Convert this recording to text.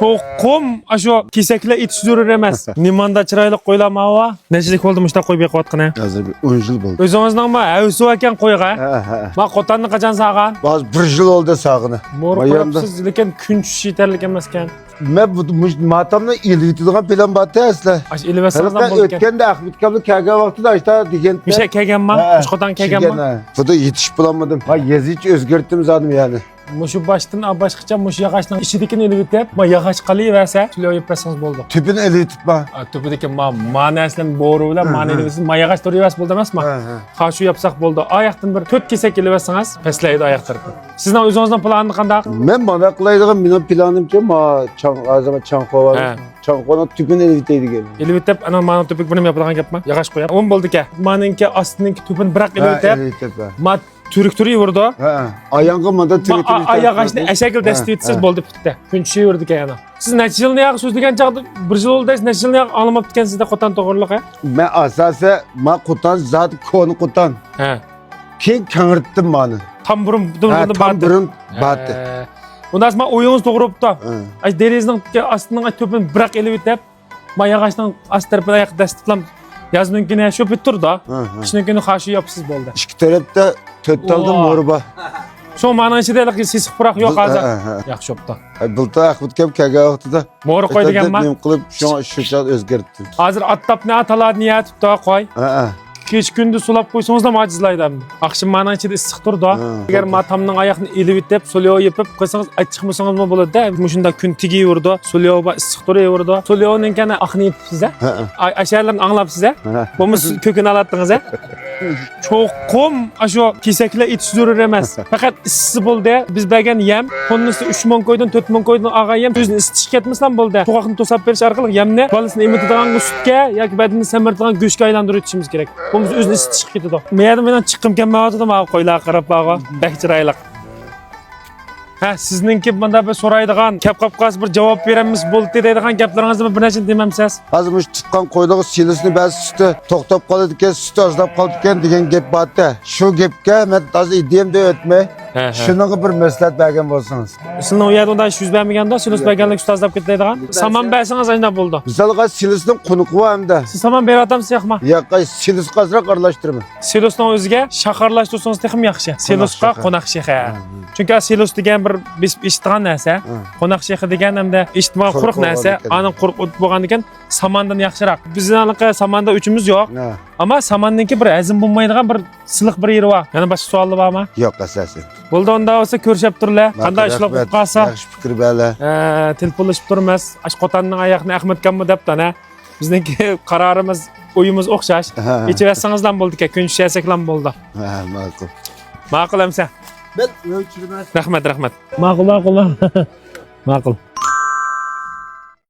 Çoğum aşo kesekle itişdürür emas. Nimanda chiroyli qo'ylama va. Nechilik bo'ldi mushta qo'yib beqiyotgan? Hozir 10 yil bo'ldi. O'zingizning avsi ekan qo'yga. Ha. Ma qo'tanni qachon saqan? Hozir 1 yil oldu sağını. Mo'r qo'yapsiz, lekin kun tushish yetarli emas ekan. Men bu matamda ilgitadigan plan batı asla. Aş elivasingizdan bo'ldi ekan. O'tganda Ahmet kabli kelgan vaqtida ashta degan. Bir şey kelganman, qo'shqotan kelganman. Buda yetishib bulamadım. Ha yezich o'zgartdim zadim yani. Mushu boshdan boshqacha mushu yog'ochning ichidagini elivitib, ma yog'och qalaversa, tuloyib bersangiz bo'ldi. Tüpünü elitibma. Tupidagi ma'nasidan bo'ri bilan ma'ni elivasiz, ma yog'och turibas bo'ldi emasmi? Ha shu yapsaq bo'ldi. Oyoqdan bir 4 kesak elivsangiz, peslaydi oyoqlar. Sizning o'zingizning planni qanday? Men mana qilaydigan mening planimcha ma Chanqova. Chanqova tüpünü eliteydi geldi. Elivitib, ana ma'ni tupik bilan yapadigan gapmi? Yog'och qo'yib. 10 bo'ldi-ki. Ma'ninki ostininki tupini biroq elivitib. Ma Türk yurdu. Ha, ayağın manda Türk. Ayağaçni eşekil destitsiz bo'ldi bitta. Kunchi yurdik yana. Siz necha yilni yaq so'z degan chaqda 1 yil oldi, necha yilni yaq olmabdi ekan sizda qo'tan to'g'riliq. Men asası ma qo'tan zat konu qo'tan. Ha. Keyin kangirtdim mani. Tam burun batı. Bundan sonra o'yingiz to'g'ri bo'libdi. Ay derizning ostining to'pini biroq elivitib, ma yog'ochning ost tarafidan yaq dastlab yazninkini shu bitirdi. Ishninkini xashi yapsiz bo'ldi. İki tarafta Töttaldım morba. Şu ma'nın içidəlik sisiq pıraq yo'q hozir. Yaxşı oldu. Bulta Ahmet kep kelgan vaqtida. Mo'ri qo'ydiganman. Men qilib shu chaq o'zgartdim. Hozir attap ne atalar niyat tutda qo'y. Kech kunduz sulab qo'ysangiz ham ajizlaydi. Aqshim ma'nın içida issiq turdi. Agar matamning oyoqni elivitib, so'lyo yepib qo'ysangiz achchiqmasangiz nima bo'ladi? Mushunda kun tigaverdi, so'lyo va issiq turaverdi. So'lyoning kana aqni yetibsiz a? Asharlarni anglabsiz a? Bo'lmasa ko'kini olatdingiz a? Çoğum aşo kesekle itişdürür emas. Fakat issisi bo'ldi. Biz bergan yem, konnisi 3 ming koydun, 4 ming koydun ağa yem, o'zini isitish ketmasdan bo'ldi. To'qaqni to'sab berish orqali yemni bolasini emitadigan sutga yoki badanni semiradigan go'shtga aylantirib o'tishimiz kerak. Bo'lmasa o'zini isitish ketadi. Me'yada mendan chiqqim kelmayotdi, men qo'ylar qarab bağa, bekchirayliq. Ha, sizninki bunda bir so'raydigan, kap-qapqas bir javob beramiz bo'ldi deydigan gaplaringizni bir narsa demamsiz. Hozir mush tutgan qo'ydigan silisini bas suti to'xtab qoladi ekan, suti ozlab qoldi ekan degan gap borda. Shu gapga men hozir ideyamda o'tmay, shunaqa bir maslahat bergan bo'lsangiz. Sizning u yerda undan 100 bermaganda, silis berganlik suti ozlab ketadigan. Saman bersangiz aynan bo'ldi. Misalga silisning qunuqi bor hamda. Siz saman beratamsiz yo'qmi? Yo'q, silis qazroq aralashtirma. Silosning o'ziga shaharlashtirsangiz ham yaxshi. Silosga qo'noq shayxa. Chunki silos degan bir biz eshitgan narsa, qo'noq shayxa degan hamda eshitmagan quruq narsa, aning quruq o't bo'lgan ekan, samandan yaxshiroq. Bizning samanda uchimiz yo'q. Ammo samanniki bir azim bo'lmaydigan bir siliq bir yeri bor. Yana boshqa savollar bormi? Yo'q, asosan. Bo'ldi, unda bo'lsa ko'rishib turlar. Qanday ishlab qolsa? Yaxshi fikr bala. Telefonlashib turmiz. Ash qo'tanning oyoqni Ahmet kammi debdana. Bizniki qarorimiz, o'yimiz o'xshash. Kechaversangizdan bo'ldi-ku, kun tushasaklan bo'ldi. Ha, ma'qul. Ma'qul amsa. Ben ölçülmez. Rahmat. Ma'qul. Ma'qul.